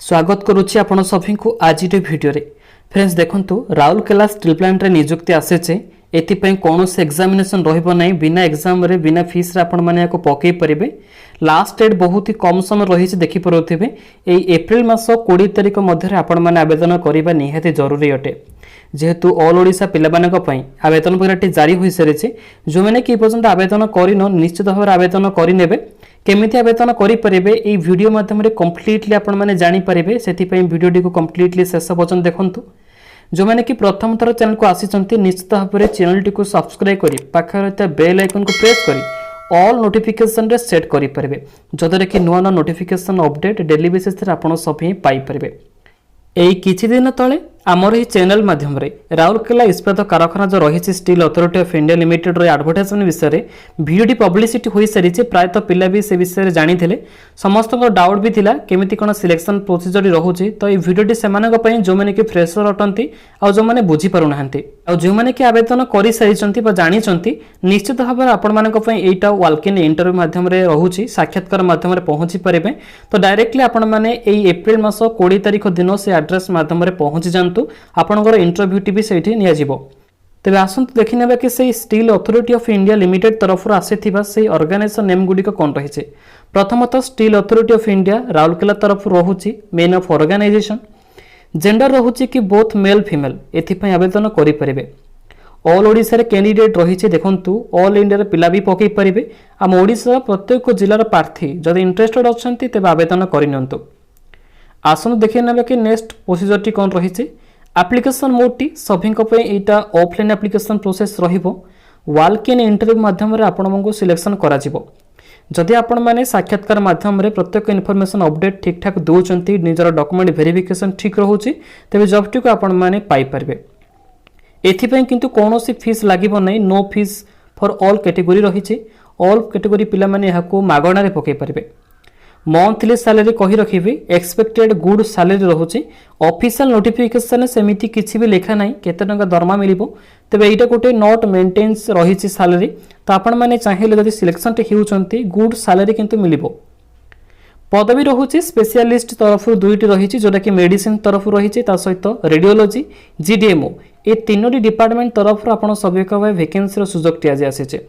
स्वागत करुच्ची आपण सभी को आज भिडियो रे। फ्रेंड्स देखंतु राउरकेला स्टील प्लांट रे नियुक्ति आसेचे एथिपई कौन से एग्जामिनेशन रहिबो नै बिना एग्जाम रे बिना फीस रे आपण माने याको पकई परिबे। लास्ट डेट बहुत ही कम समय रही देखि परुथिबे एई एप्रिल मास 20 तारिख मध्य रे आपण माने आवेदन करिबा निहाती जरूरी अटे। जेहेतु ऑल ओडिशा पिलामानक पई आवेदन प्रक्रिया जारी होई सारिছে जो माने कि पर्यंत आवेदन करिनो निश्चित भाव आवेदन करि नेबे। केमिति आवेदन करि परिबे एई वीडियो माध्यम रे कंप्लीटली आपण माने जानि परिबे। सेति पई वीडियो को कंप्लीटली शेष पर्यंत देखंतु। जो माने कि प्रथम थर चैनल को आसीचंती निश्चित भाव रे चैनल टी को सब्सक्राइब करी पाखा रहता बेल आइकन को प्रेस करी ऑल नोटिफिकेशन रे सेट करि परिबे जदरे कि नुआ नोटिफिकेशन अपडेट डेली बेसिस रे आपण सभी पाई परिबे। एई किछि दिन तळे आमर ही चैनल माध्यम रे राउरकेला इस्पात कारखाना जो रही steel authority of India limited रो एडवर्टाइजमेंट विषय रे वीडियो पब्लिसिटी होई सारिছে प्रायत पिला भी से विषय रे जानि थिले समस्त को डाउट भी थिला केमिति कोन सिलेक्शन प्रोसीजर रहउची। तो ए वीडियोटी सेमानक पई जो माने कि फ्रेशर अटंती आ जो माने बुझी पारु नाहंती आ जो माने कि आवेदन करि सारिचंती बा जानिचंती निश्चित भाव आपण मानक पई एटा वॉक इन इंटरव्यू माध्यम रे रहउची साक्षात्कार माध्यम रे पहुंची परिबे। तो डायरेक्टली आपण माने एई एप्रिल मास 20 तारिख दिन से एड्रेस माध्यम रे पहुंची जांतु आपनकर इंटरव्यू टी भी सेठी निया जिवो। तबे आसंत देखि नेबा कि सेई steel authority of India limited तरफ आसीथिबा सेई ऑर्गेनाइजेशन नेम गुडी को कोन रहिছে। प्रथमतः steel authority of India Rourkela तरफ रहउची मेन ऑफ ऑर्गेनाइजेशन जेंडर रहउची कि बोथ मेल फीमेल एथिपई आवेदन करि परिबे। ऑल ओडिसा रे कैंडिडेट रहिছে देखंतु ऑल इंडिया रे पिला भी पकई परिबे। हम ओडिसा प्रत्येक जिल्ला रे प्रार्थी जदि इंटरेस्टेड अछंती तबे आवेदन करिनंतु। आसन देखि नेबा कि नेक्स्ट प्रोसीजर टी कोन रहिছে। एप्लिकेशन मोड टी सभी एटा ऑफलाइन एप्लिकेशन प्रोसेस रहिबो। वॉक इन इंटरव्यू माध्यम रे आपण मनको सिलेक्शन करा जिवो। जदि आपण माने साक्षात्कार माध्यम रे प्रत्येक इन्फॉर्मेशन अपडेट ठीक ठाक दोचंती निजर डॉक्यूमेंट वेरिफिकेशन ठीक रहउची तबे जॉब टी को आपण माने पाई परबे। एथिपई किंतु कोनोसी फीस लागिबो नै। No fees for all category रहिछि। ऑल कैटेगरी पिला माने याको मागणा रे पकई परबे। मंथली सैलरी कही रखिबे एक्सपेक्टेड गुड सैलरी रहउची। ऑफिशियल नोटिफिकेशन सेमिति किछि भी लेखा नाही केते टंका दरमा मिलिबो तबे एटा गोटे नॉट मेंटेन्स रहिछि सैलरी। तो आपण माने चाहिले जदि सिलेक्शन टे हेउचंती गुड सैलरी किंतु मिलिबो। पदवी रहउची स्पेशलिस्ट तरफ दुईटी रहिछि जोटा कि मेडिसिन तरफ रहिछि ता सहित रेडियोलॉजी जीडीएमओ ए तीनोटी डिपार्टमेंट तरफ आपण सभी को वैकेंसी रो सुजोग टिया जे आसीचे।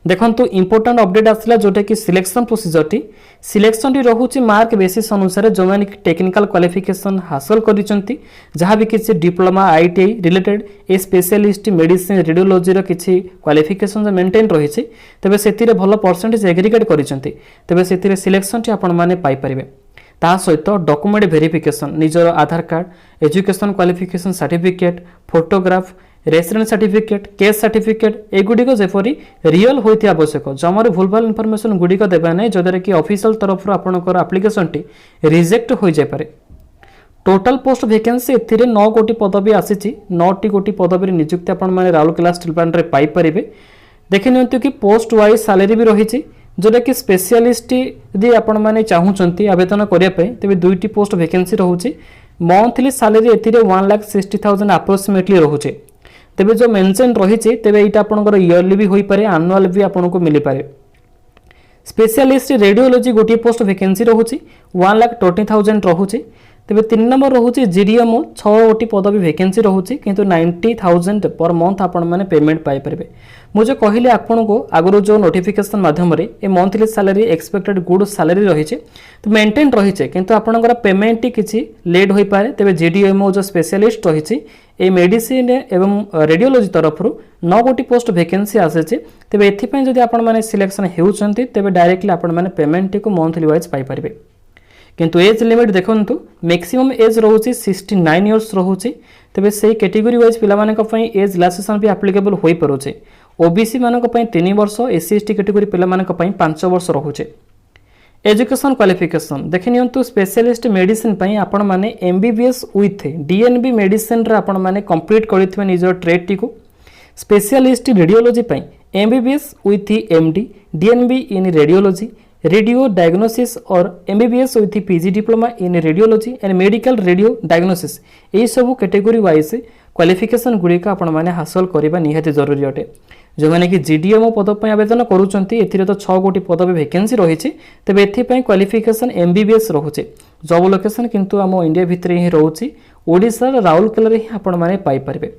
देखंतु इंपोर्टेंट अपडेट आसला जोटा कि सिलेक्शन प्रोसीजर टी सिलेक्शन टी रहउची मार्क बेसिस अनुसार जो माने टेक्निकल क्वालिफिकेशन हासिल करिसंती जहां भी किछि डिप्लोमा आईटीआई रिलेटेड ए स्पेशलिस्ट मेडिसिन रेडियोलॉजी रो किछि क्वालिफिकेशन जो मेंटेन रहिछि तबे सेतिरे भलो परसेंटेज एग्रीगेट करिसंती तबे सेतिरे सिलेक्शन टी आपण माने पाई परिबे। ता सहित डॉक्यूमेंट वेरिफिकेशन निजर Aadhaar card education qualification certificate photograph resident certificate caste certificate एगुड़िक जेपरी रियल होती आवश्यक जमार भूलभाल इनफॉरमेशन गुड़िक देवा ना जदर कि ऑफिशियल तरफ आपंकर एप्लिकेशन टी रिजेक्ट हो जाए पारे। टोटल पोस्ट वैकेंसी एथिरे 9 कोटी पदवी आसीची। 9 कोटी पदवी नियुक्ति आपण माने राउरकेला स्टील प्लांट रे पाई परिबे। देखि नियंतु कि पोस्ट वाइज सैलरी भी रहिची जोटा कि स्पेशलिस्ट यदि आपण माने चाहूचंती आवेदन करिया पे तबे दुईटी पोस्ट वैकेंसी रहउची। मंथली सैलरी एथिरे 1,60,000 अप्रोक्सीमेटली रहउची। तेबे जो मेंशन रहिछि तेबे एटा आपनकर इयरली भी होई पारे एनुअल भी आपनको मिली पारे। स्पेशलिस्ट रेडियोलॉजी गोटी पोस्ट वैकेंसी रहउछि 1,20,000 रहउछि। तेबे 3 नंबर रहउछि जीडीएमओ 6 गोटी पदवी वैकेंसी रहउछि किंतु 90,000 पर मंथ आपण माने पेमेंट पाई परबे। मु जो कहिले आपनको आगरो जो नोटिफिकेशन माध्यम रे ए monthly salary expected good salary रहिछि तो मेंटेन रहिछि किंतु आपनकर पेमेंट टी किछि लेट होई पारे। तेबे जीडीएमओ जो स्पेशलिस्ट रहिछि ए मेडिसिन एवं रेडियोलॉजी तरफ 9 गोटी पोस्ट वैकेंसी आसे तेबे एथिपई जदि आपण माने सिलेक्शन हेउचंती तेबे डायरेक्टली आपण माने पेमेंट टी को मंथली वाइज पाई परिबे। किंतु एज लिमिट देखंतु मैक्सिमम एज रहउची 69 इयर्स रहउची। तेबे सेही कैटेगरी वाइज पिला मानक पई एज रिलैक्सेशन भी एप्लीकेबल होई परोचे। ओबीसी मानक पई 3 वर्ष एससी एसटी कैटेगरी पिला मानक पई 5 वर्ष रहउचे। एजुकेशन क्वालिफिकेशन देखि नियंतु स्पेशलिस्ट मेडिसिन पई आपण माने एमबीबीएस विथ डीएनबी मेडिसिन रे आपण माने कंप्लीट करिथबे निजर ट्रेड टी को। स्पेशलिस्ट रेडियोलॉजी पई MBBS with MD DNB in radiology radio diagnosis और MBBS with PG diploma in radiology and medical radio diagnosis एई सब कैटेगरी वाइज क्वालिफिकेशन गुड़िक आपण माने हासिल करबा निहाती जरूरी अटे। जो माने कि जीडीएमओ पद पे आवेदन करूचंती एथिरे तो 6 गोटी पदवी वैकेंसी रहिछि तेबे एथि पई क्वालिफिकेशन एमबीबीएस रहउछि जॉब लोकेशन किंतु आम इंडिया भितर ही रोचे ओडिशा राउरकेला ही आपण मैंने पाइपर।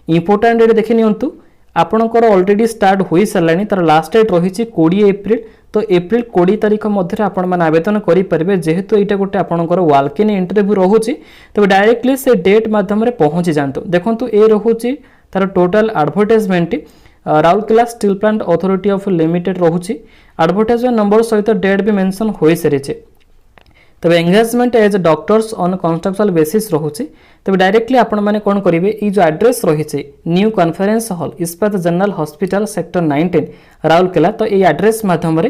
इंपोर्टाट डेट देखि नियंतु आपणकर ऑलरेडी स्टार्ट हो सारे तार लास्ट डेट रही 20 एप्रिल। तो एप्रिल 20 तारीख मध्य आपण मैंने आवेदन करेंगे जेहेतु यहाँ गोटे आपंकर वाल्क इन इंटरव्यू रोचे तब डायरेक्टली से डेट मध्यम पहुँची जातु। देखो ये रोचे तार total advertisement Rourkela steel plant authority of limited रोचे। एडवर्टाइजमेंट नंबर सहित डेट भी मेंशन हो सारी। तब engagement as doctors on contractual basis रोचे। तब डायरेक्टली आपण मैंने कौन करेंगे ये जो एड्रेस रही न्यू कॉन्फ्रेंस हॉल इस्पात जनरल हॉस्पिटल सेक्टर 19 राउरकेला। तो ये एड्रेस मध्यम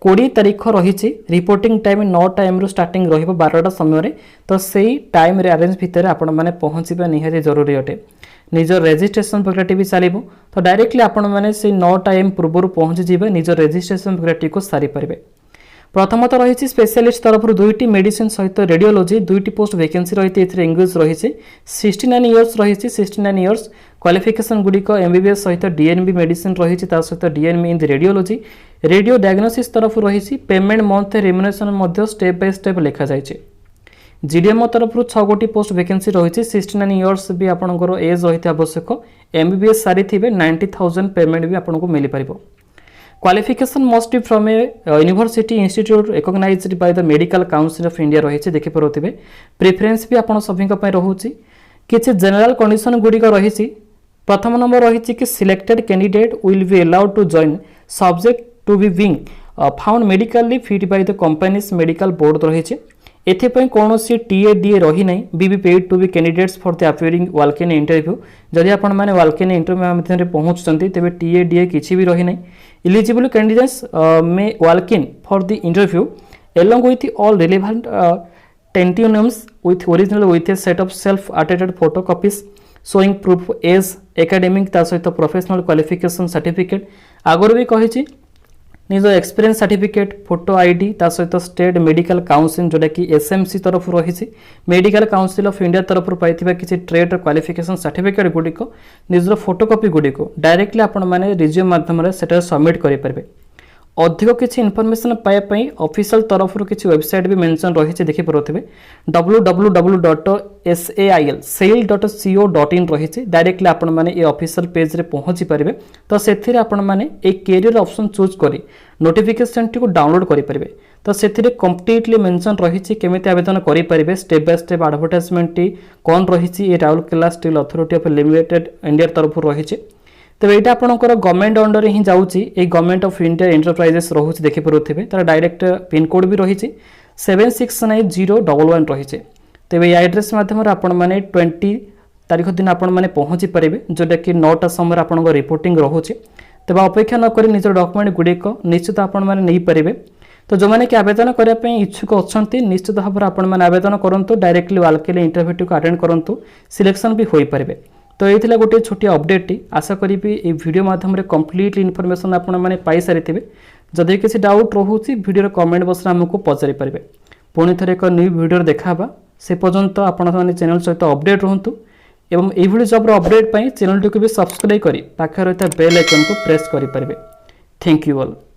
20 तारीख रही रिपोर्टिंग टाइम 9 टाइम स्टार्टिंग रही 12टा समय। तो सही टाइम अरेंज भितर आपण मैंने पहुँचा निहाती जरूरी अटे। निजर रेजिस्ट्रेशन प्रक्रिया भी चलो। तो डायरेक्टली आपण मैंने से 9 टाइम पूर्व पहुँची जाए निजर रेजिस्ट्रेशन प्रक्रिया को सारी पारे। प्रथमत रही स्पेशलिस्ट तरफ 2टी मेडिसिन सहित रेडियोलॉजी 2टी पोस्ट वैकेंसी रही इंग्लिश रही 69 इयर्स रही 69 इयर्स क्वालिफिकेशन गुड़िक एमबीबीएस सहित डीएनबी मेडिसिन रही सहित DNB in radiology radio diagnosis तरफ रही payment month remuneration step by step लिखा जाए। जीडीएमओ तरफ 6 गोटी पोस्ट वैकेंसी रही 69 इयर्स भी आपंकर एज रही आवश्यक एमबीबीएस सारी थे 90,000 पेमेंट भी आपको मिल पार। Qualification must be from a university institute recognized by the Medical Council of India रही देखिपे। प्रिफरेंस भी आप सभी रोचे। किसी जनरल कंडीशन गुड़िक रही प्रथम नंबर रही कि selected candidate will be allowed to join subject to be being found medically fit by the company's medical board रही। एथिपाई कौन टीएडीए रही ना be paid to be candidates for the appearing walk in interview. जदि आपण मैंने walk in interview मध्य पहुँचते तेज TADA किसी भी रही ना। Eligible candidates may walk in for the interview along with all relevant testimonials with original with a set of self attested photocopies showing proof age academic ता सहित प्रोफेशनल क्वालिफिकेशन सर्टिफिकेट आगुरी भी कही निज एक्सपीरियंस सर्टिफिकेट फोटो आईडी ता सहित state medical council जोटा कि SMC तरफ रही मेडिकल काउंसिल ऑफ इंडिया तरफ पाई किसी ट्रेड क्वालिफिकेशन सर्टिफिकेट गुड़िक निजर फोटोकॉपी गुड़िक डायरेक्टली आपण मैंने रिज्यूम माध्यम से सबमिट करेंगे। अधिक किसी इनफॉरमेशन पाइबापी ऑफिशियल तरफ किसी वेबसाइट भी मेंशन रही देखिपे www.sail.co.in रही डायरेक्टली आपण मैंने ये ऑफिशियल पेज रे पहुंची पारे। तो से आपण मैंने एक कैरियर ऑप्शन चूज करी नोटिफिकेशन टी को डाउनलोड करेंगे। तो से कंप्लीटली मेंशन रही केमी आवेदन करेंगे step by step advertisement T कौन रही Rourkela steel authority of limited India तरफ रही। तेज यहाँ आपंकर गवर्नमेंट अंडर ही जाऊँगी ये गवर्नमेंट ऑफ इंडिया एंटरप्राइजेस रोचे देखिपे तार डायरेक्ट पिनकोड भी रही 769011 रही। तेज ये एड्रेस मध्यम आपण मैंने 20 तारीख दिन आपण मैंने पहुँची पारे जोटा कि 9टा समय आप रिपोर्टिंग रोचे। तेज अपेक्षा नक निज डॉक्यूमेंट गुड़िक निश्चित आपण मैंने नहीं पारे। तो जो मैंने कि आवेदन करने इच्छुक अच्छा निश्चित भाव में आपण मैंने आवेदन करूँ डायरेक्टली वाल्केला इंटरव्यू को अटेंड करूँ सिलेक्शन भी हो पारे। तो ये गोटे छोटी अपडेट आशा करी ये वीडियो माध्यम कंप्लीटली इनफॉरमेशन आपण मैंने पाई सारी थे। जदि किसी डाउट रोचे वीडियो कमेंट बॉक्स में आमको पचारि पारे। पुणी थे एक न्यू वीडियो देखा से पर्यंत आपण मैंने चैनल सहित अपडेट रुहतु एवं ये जॉब अपडेट चैनल टी भी सब्सक्राइब करी पाखे रही बेल आइकन को प्रेस करेंगे। Thank you all.